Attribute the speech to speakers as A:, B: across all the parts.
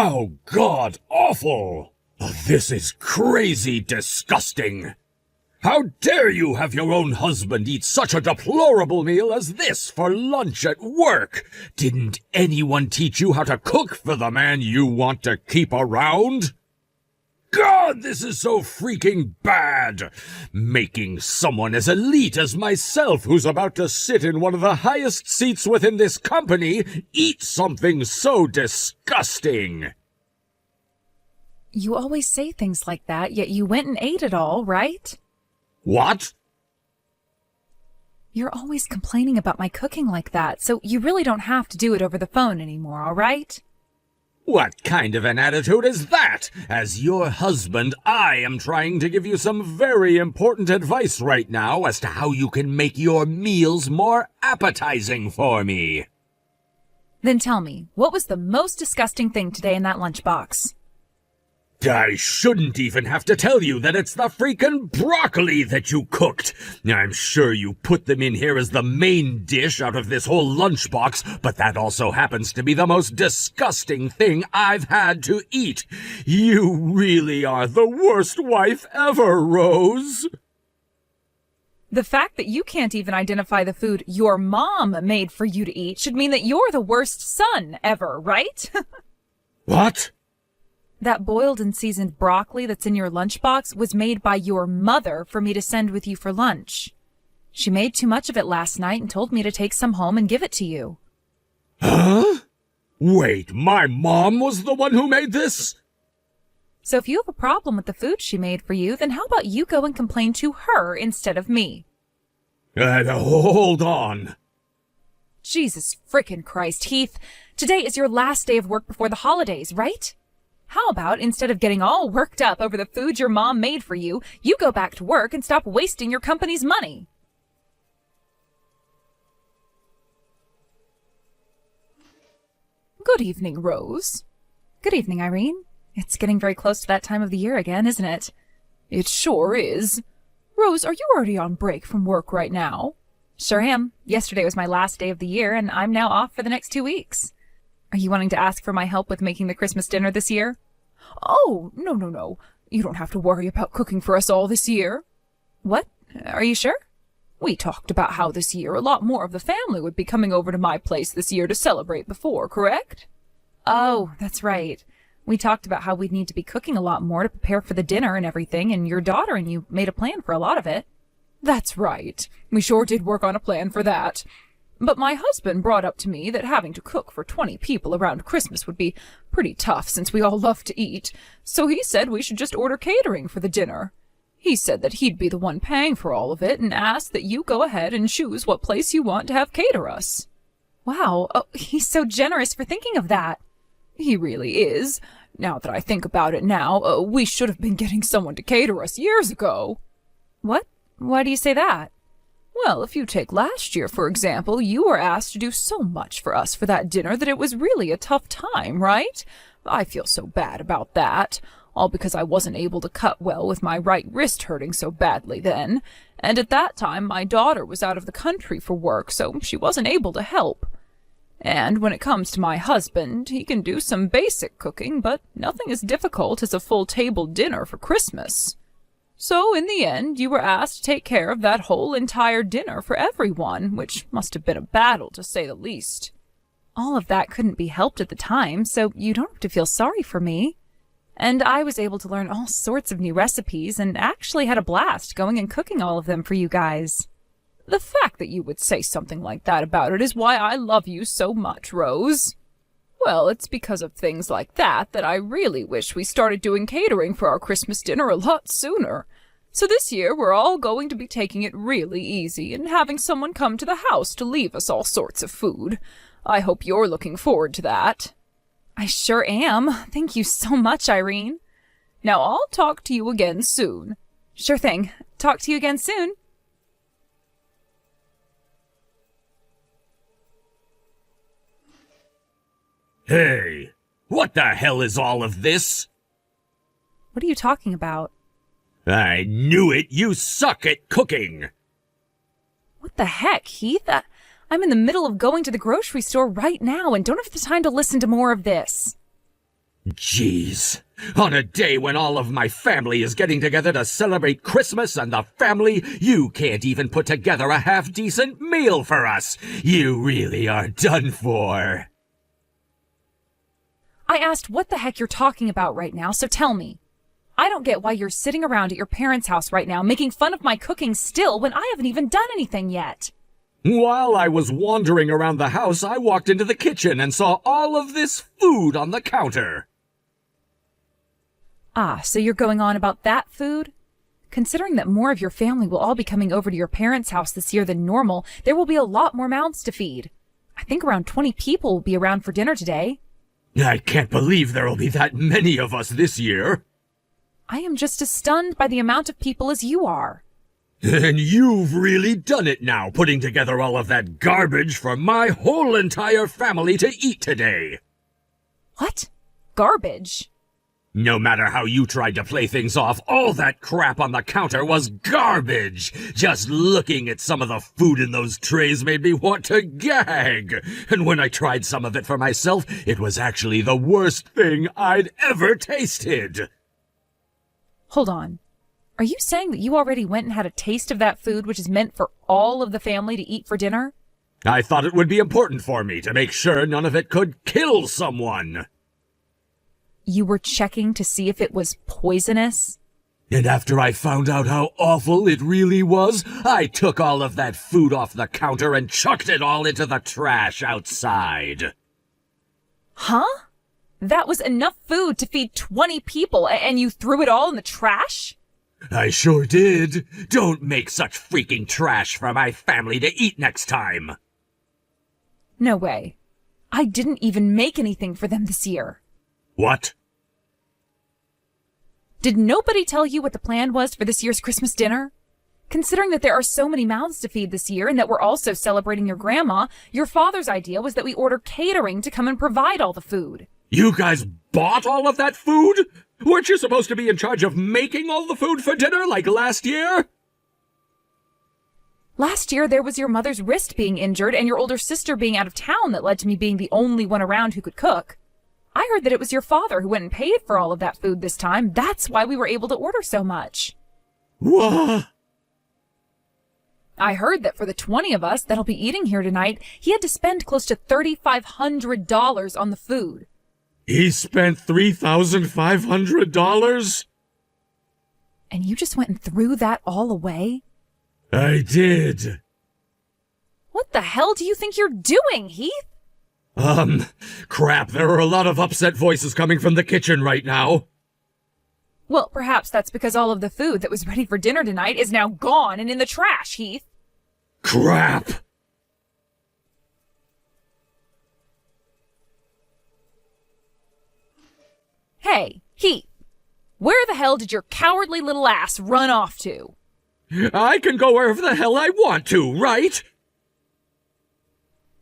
A: How god-awful! This is crazy disgusting! How dare you have your own husband eat such a deplorable meal as this for lunch at work? Didn't anyone teach you how to cook for the man you want to keep around? God, this is so freaking bad! Making someone as elite as myself, who's about to sit in one of the highest seats within this company, eat something so disgusting!
B: You always say things like that, yet you went and ate it all, right?
A: What?
B: You're always complaining about my cooking like that, so you really don't have to do it over the phone anymore, all right?
A: What kind of an attitude is that? As your husband, I am trying to give you some very important advice right now as to how you can make your meals more appetizing for me.
B: Then tell me, what was the most disgusting thing today in that lunchbox?
A: I shouldn't even have to tell you that it's the freaking broccoli that you cooked. I'm sure you put them in here as the main dish out of this whole lunchbox, but that also happens to be the most disgusting thing I've had to eat. You really are the worst wife ever, Rose.
B: The fact that you can't even identify the food your mom made for you to eat should mean that you're the worst son ever, right?
A: What?
B: That boiled and seasoned broccoli that's in your lunchbox was made by your mother for me to send with you for lunch. She made too much of it last night and told me to take some home and give it to you.
A: Huh? Wait, my mom was the one who made this?
B: So if you have a problem with the food she made for you, then how about you go and complain to her instead of me?
A: Hold on.
B: Jesus frickin' Christ, Heath. Today is your last day of work before the holidays, right? How about, instead of getting all worked up over the food your mom made for you, you go back to work and stop wasting your company's money? Good evening, Rose. Good evening, Irene. It's getting very close to that time of the year again, isn't it? It sure is. Rose, are you already on break from work right now? Sure am. Yesterday was my last day of the year, and I'm now off for the next 2 weeks. Are you wanting to ask for my help with making the Christmas dinner this year? Oh, no. You don't have to worry about cooking for us all this year. What? Are you sure? We talked about how this year a lot more of the family would be coming over to my place this year to celebrate before, correct? Oh, that's right. We talked about how we'd need to be cooking a lot more to prepare for the dinner and everything, and your daughter and you made a plan for a lot of it. That's right. We sure did work on a plan for that. But my husband brought up to me that having to cook for 20 people around Christmas would be pretty tough since we all love to eat, so he said we should just order catering for the dinner. He said that he'd be the one paying for all of it and asked that you go ahead and choose what place you want to have cater us. Wow, he's so generous for thinking of that. He really is. Now that I think about it now, we should have been getting someone to cater us years ago. What? Why do you say that? Well, if you take last year, for example, you were asked to do so much for us for that dinner that it was really a tough time, right? I feel so bad about that, all because I wasn't able to cut well with my right wrist hurting so badly then, and at that time my daughter was out of the country for work, so she wasn't able to help. And when it comes to my husband, he can do some basic cooking, but nothing as difficult as a full table dinner for Christmas. So, in the end, you were asked to take care of that whole entire dinner for everyone, which must have been a battle, to say the least. All of that couldn't be helped at the time, so you don't have to feel sorry for me. And I was able to learn all sorts of new recipes, and actually had a blast going and cooking all of them for you guys. The fact that you would say something like that about it is why I love you so much, Rose. Well, it's because of things like that that I really wish we started doing catering for our Christmas dinner a lot sooner. So this year we're all going to be taking it really easy and having someone come to the house to leave us all sorts of food. I hope you're looking forward to that. I sure am. Thank you so much, Irene. Now I'll talk to you again soon. Sure thing. Talk to you again soon.
A: Hey, what the hell is all of this?
B: What are you talking about?
A: I knew it! You suck at cooking!
B: What the heck, Heath? I'm in the middle of going to the grocery store right now and don't have the time to listen to more of this.
A: Jeez. On a day when all of my family is getting together to celebrate Christmas and the family, you can't even put together a half-decent meal for us. You really are done for.
B: I asked what the heck you're talking about right now, so tell me. I don't get why you're sitting around at your parents' house right now making fun of my cooking still when I haven't even done anything yet.
A: While I was wandering around the house, I walked into the kitchen and saw all of this food on the counter.
B: Ah, so you're going on about that food? Considering that more of your family will all be coming over to your parents' house this year than normal, there will be a lot more mouths to feed. I think around 20 people will be around for dinner today.
A: I can't believe there'll be that many of us this year.
B: I am just as stunned by the amount of people as you are.
A: And you've really done it now, putting together all of that garbage for my whole entire family to eat today.
B: What? Garbage?
A: No matter how you tried to play things off, all that crap on the counter was garbage. Just looking at some of the food in those trays made me want to gag. And when I tried some of it for myself, it was actually the worst thing I'd ever tasted.
B: Hold on. Are you saying that you already went and had a taste of that food which is meant for all of the family to eat for dinner?
A: I thought it would be important for me to make sure none of it could kill someone.
B: You were checking to see if it was poisonous?
A: And after I found out how awful it really was, I took all of that food off the counter and chucked it all into the trash outside.
B: Huh? That was enough food to feed 20 people, and you threw it all in the trash?
A: I sure did. Don't make such freaking trash for my family to eat next time.
B: No way. I didn't even make anything for them this year.
A: What?
B: Did nobody tell you what the plan was for this year's Christmas dinner? Considering that there are so many mouths to feed this year and that we're also celebrating your grandma, your father's idea was that we order catering to come and provide all the food.
A: You guys bought all of that food? Weren't you supposed to be in charge of making all the food for dinner like last year?
B: Last year, there was your mother's wrist being injured and your older sister being out of town that led to me being the only one around who could cook. I heard that it was your father who went and paid for all of that food this time. That's why we were able to order so much.
A: What?
B: I heard that for the 20 of us that'll be eating here tonight, he had to spend close to $3,500 on the food.
A: He spent $3,500?
B: And you just went and threw that all away?
A: I did.
B: What the hell do you think you're doing, Heath?
A: Crap, there are a lot of upset voices coming from the kitchen right now.
B: Well, perhaps that's because all of the food that was ready for dinner tonight is now gone and in the trash, Heath.
A: Crap!
B: Hey, Heath, where the hell did your cowardly little ass run off to?
A: I can go wherever the hell I want to, right?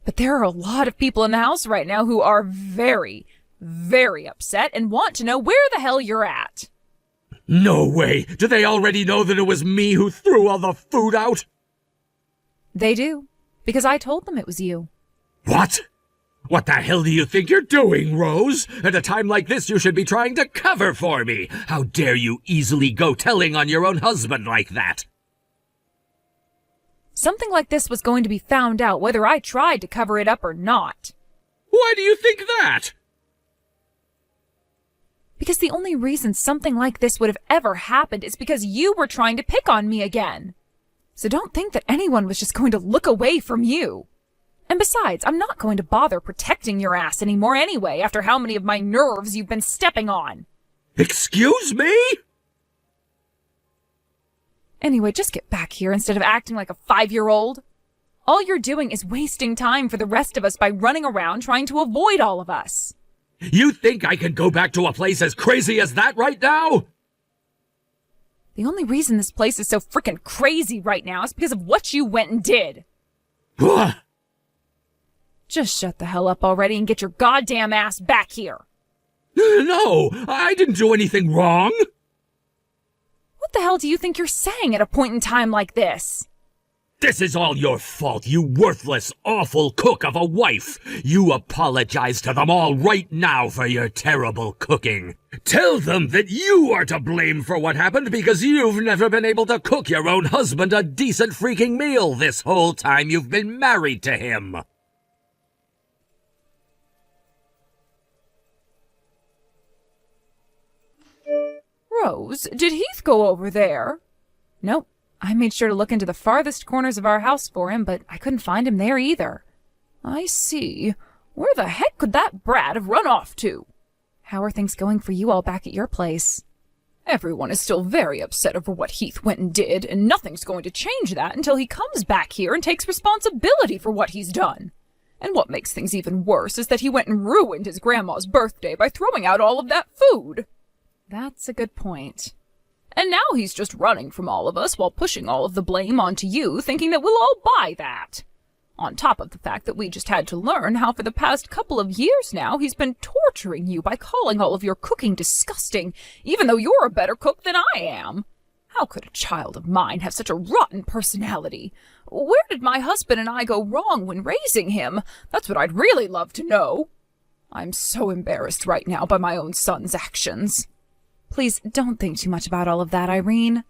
B: But there are a lot of people in the house right now who are very, very upset and want to know where the hell you're at.
A: No way! Do they already know that it was me who threw all the food out?
B: They do, because I told them it was you.
A: What? What the hell do you think you're doing, Rose? At a time like this, you should be trying to cover for me. How dare you easily go telling on your own husband like that?
B: Something like this was going to be found out whether I tried to cover it up or not.
A: Why do you think that?
B: Because the only reason something like this would have ever happened is because you were trying to pick on me again. So don't think that anyone was just going to look away from you. And besides, I'm not going to bother protecting your ass anymore anyway after how many of my nerves you've been stepping on.
A: Excuse me?
B: Anyway, just get back here instead of acting like a 5-year-old. All you're doing is wasting time for the rest of us by running around trying to avoid all of us.
A: You think I can go back to a place as crazy as that right now?
B: The only reason this place is so frickin' crazy right now is because of what you went and did.
A: What?
B: Just shut the hell up already and get your goddamn ass back here.
A: No, I didn't do anything wrong.
B: What the hell do you think you're saying at a point in time like this?
A: This is all your fault, you worthless, awful cook of a wife! You apologize to them all right now for your terrible cooking. Tell them that you are to blame for what happened because you've never been able to cook your own husband a decent freaking meal this whole time you've been married to him.
B: Rose, did Heath go over there? Nope. I made sure to look into the farthest corners of our house for him, but I couldn't find him there either. I see. Where the heck could that brat have run off to? How are things going for you all back at your place? Everyone is still very upset over what Heath went and did, and nothing's going to change that until he comes back here and takes responsibility for what he's done. And what makes things even worse is that he went and ruined his grandma's birthday by throwing out all of that food. That's a good point. And now he's just running from all of us while pushing all of the blame onto you, thinking that we'll all buy that. On top of the fact that we just had to learn how for the past couple of years now he's been torturing you by calling all of your cooking disgusting, even though you're a better cook than I am. How could a child of mine have such a rotten personality? Where did my husband and I go wrong when raising him? That's what I'd really love to know. I'm so embarrassed right now by my own son's actions. Please don't think too much about all of that, Irene.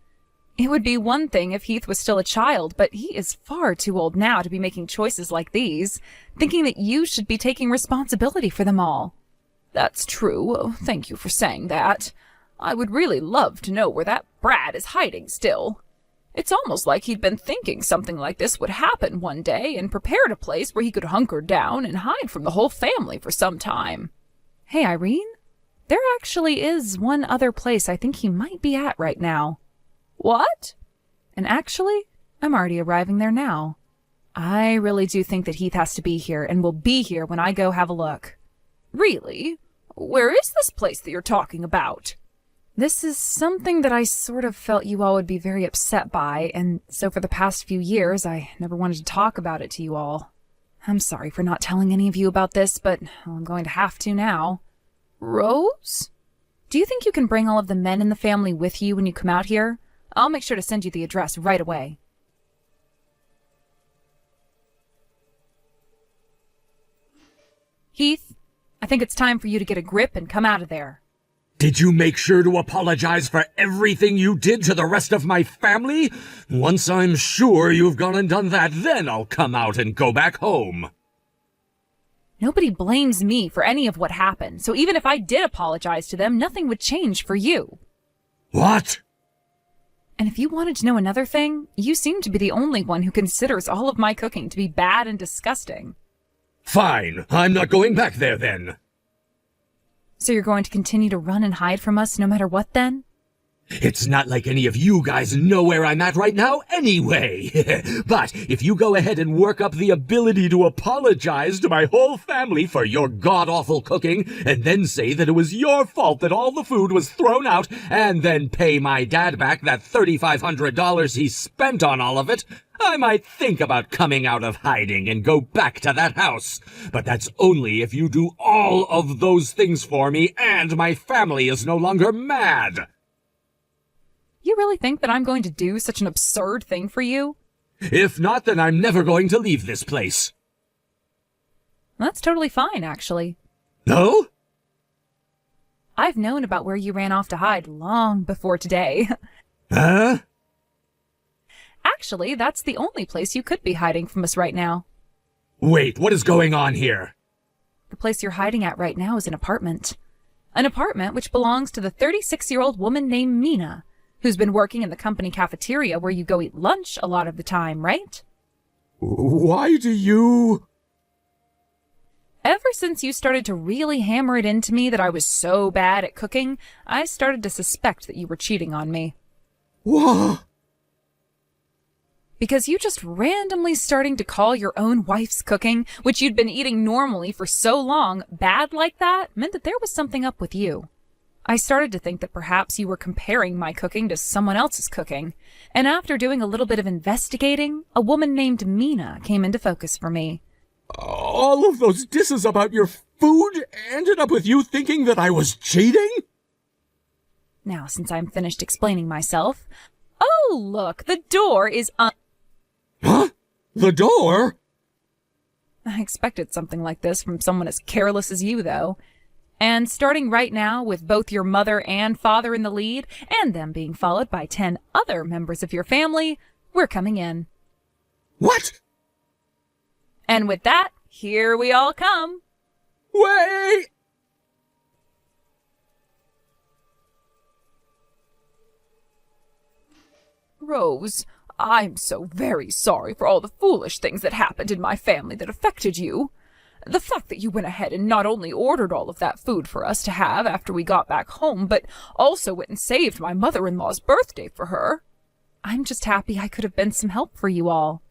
B: It would be one thing if Heath was still a child, but he is far too old now to be making choices like these, thinking that you should be taking responsibility for them all. That's true. Thank you for saying that. I would really love to know where that brat is hiding still. It's almost like he'd been thinking something like this would happen one day and prepared a place where he could hunker down and hide from the whole family for some time. Hey, Irene? There actually is one other place I think he might be at right now. What? And actually, I'm already arriving there now. I really do think that Heath has to be here and will be here when I go have a look. Really? Where is this place that you're talking about? This is something that I sort of felt you all would be very upset by, and so for the past few years, I never wanted to talk about it to you all. I'm sorry for not telling any of you about this, but I'm going to have to now. Rose? Do you think you can bring all of the men in the family with you when you come out here? I'll make sure to send you the address right away. Heath, I think it's time for you to get a grip and come out of there.
A: Did you make sure to apologize for everything you did to the rest of my family? Once I'm sure you've gone and done that, then I'll come out and go back home.
B: Nobody blames me for any of what happened, so even if I did apologize to them, nothing would change for you.
A: What?
B: And if you wanted to know another thing, you seem to be the only one who considers all of my cooking to be bad and disgusting.
A: Fine, I'm not going back there then.
B: So you're going to continue to run and hide from us no matter what then?
A: It's not like any of you guys know where I'm at right now anyway. But if you go ahead and work up the ability to apologize to my whole family for your god-awful cooking, and then say that it was your fault that all the food was thrown out, and then pay my dad back that $3,500 he spent on all of it, I might think about coming out of hiding and go back to that house. But that's only if you do all of those things for me and my family is no longer mad.
B: You really think that I'm going to do such an absurd thing for you?
A: If not, then I'm never going to leave this place.
B: That's totally fine, actually.
A: No?
B: I've known about where you ran off to hide long before today.
A: Huh?
B: Actually, that's the only place you could be hiding from us right now.
A: Wait, what is going on here?
B: The place you're hiding at right now is an apartment. An apartment which belongs to the 36-year-old woman named Mina, who's been working in the company cafeteria where you go eat lunch a lot of the time, right?
A: Why do you...
B: Ever since you started to really hammer it into me that I was so bad at cooking, I started to suspect that you were cheating on me.
A: What?
B: Because you just randomly starting to call your own wife's cooking, which you'd been eating normally for so long, bad like that, meant that there was something up with you. I started to think that perhaps you were comparing my cooking to someone else's cooking, and after doing a little bit of investigating, a woman named Mina came into focus for me.
A: All of those disses about your food ended up with you thinking that I was cheating?
B: Now, since I'm finished explaining myself... Oh, look, the door is
A: Huh? The door?
B: I expected something like this from someone as careless as you, though. And starting right now, with both your mother and father in the lead, and them being followed by 10 other members of your family, we're coming in.
A: What?
B: And with that, here we all come.
A: Wait!
B: Rose, I'm so very sorry for all the foolish things that happened in my family that affected you. The fact that you went ahead and not only ordered all of that food for us to have after we got back home, but also went and saved my mother-in-law's birthday for her. I'm just happy I could have been some help for you all.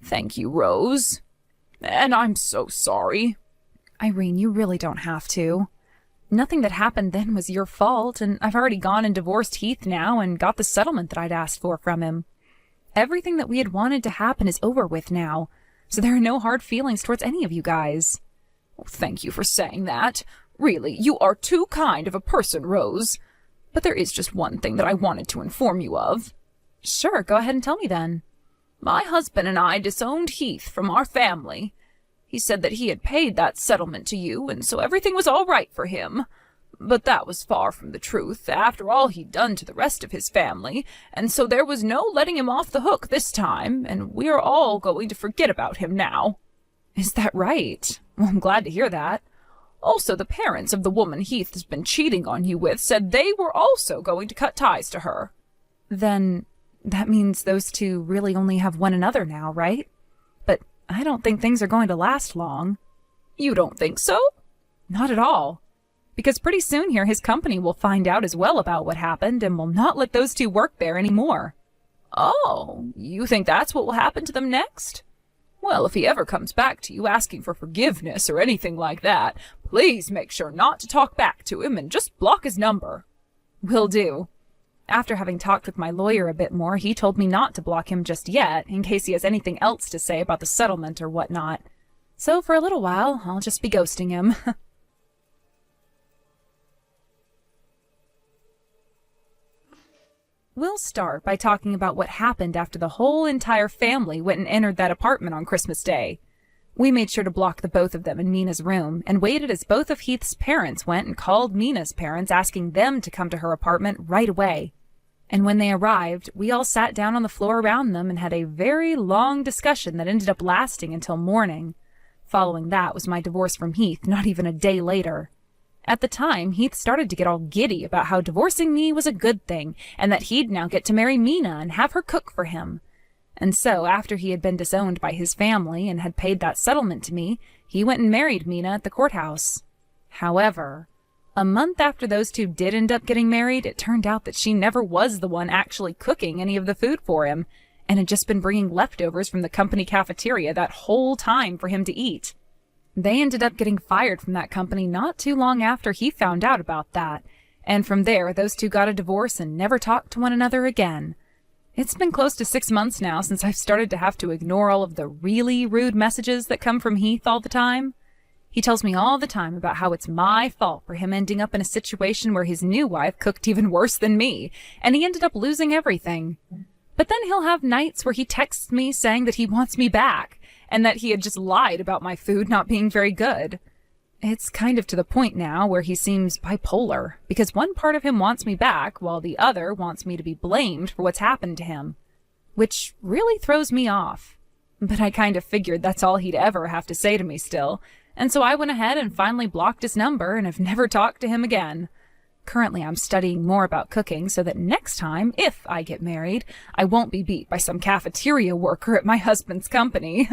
B: Thank you, Rose. And I'm so sorry. Irene, you really don't have to. Nothing that happened then was your fault, and I've already gone and divorced Heath now and got the settlement that I'd asked for from him. Everything that we had wanted to happen is over with now, so there are no hard feelings towards any of you guys. Thank you for saying that. Really, you are too kind of a person, Rose. But there is just one thing that I wanted to inform you of. Sure, go ahead and tell me then. My husband and I disowned Heath from our family. He said that he had paid that settlement to you, and so everything was all right for him. But that was far from the truth, after all he'd done to the rest of his family, and so there was no letting him off the hook this time, and we're all going to forget about him now. Is that right? Well, I'm glad to hear that. Also, the parents of the woman Heath has been cheating on you with said they were also going to cut ties to her. Then that means those two really only have one another now, right? But I don't think things are going to last long. You don't think so? Not at all. Because pretty soon here his company will find out as well about what happened and will not let those two work there anymore. Oh, you think that's what will happen to them next? Well, if he ever comes back to you asking for forgiveness or anything like that, please make sure not to talk back to him and just block his number. Will do. After having talked with my lawyer a bit more, he told me not to block him just yet, in case he has anything else to say about the settlement or whatnot. So for a little while, I'll just be ghosting him. We'll start by talking about what happened after the whole entire family went and entered that apartment on Christmas Day. We made sure to block the both of them in Mina's room and waited as both of Heath's parents went and called Mina's parents, asking them to come to her apartment right away. And when they arrived, we all sat down on the floor around them and had a very long discussion that ended up lasting until morning. Following that was my divorce from Heath, not even a day later. At the time, Heath started to get all giddy about how divorcing me was a good thing, and that he'd now get to marry Mina and have her cook for him. And so, after he had been disowned by his family and had paid that settlement to me, he went and married Mina at the courthouse. However, a month after those two did end up getting married, it turned out that she never was the one actually cooking any of the food for him, and had just been bringing leftovers from the company cafeteria that whole time for him to eat. They ended up getting fired from that company not too long after he found out about that, and from there those two got a divorce and never talked to one another again. It's been close to 6 months now since I've started to have to ignore all of the really rude messages that come from Heath all the time. He tells me all the time about how it's my fault for him ending up in a situation where his new wife cooked even worse than me, and he ended up losing everything. But then he'll have nights where he texts me saying that he wants me back, and that he had just lied about my food not being very good. It's kind of to the point now where he seems bipolar, because one part of him wants me back, while the other wants me to be blamed for what's happened to him. Which really throws me off. But I kind of figured that's all he'd ever have to say to me still, and so I went ahead and finally blocked his number and have never talked to him again. Currently I'm studying more about cooking so that next time, if I get married, I won't be beat by some cafeteria worker at my husband's company.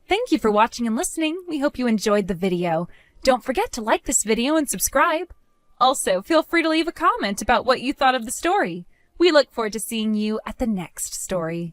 B: Thank you for watching and listening. We hope you enjoyed the video. Don't forget to like this video and subscribe. Also, feel free to leave a comment about what you thought of the story. We look forward to seeing you at the next story.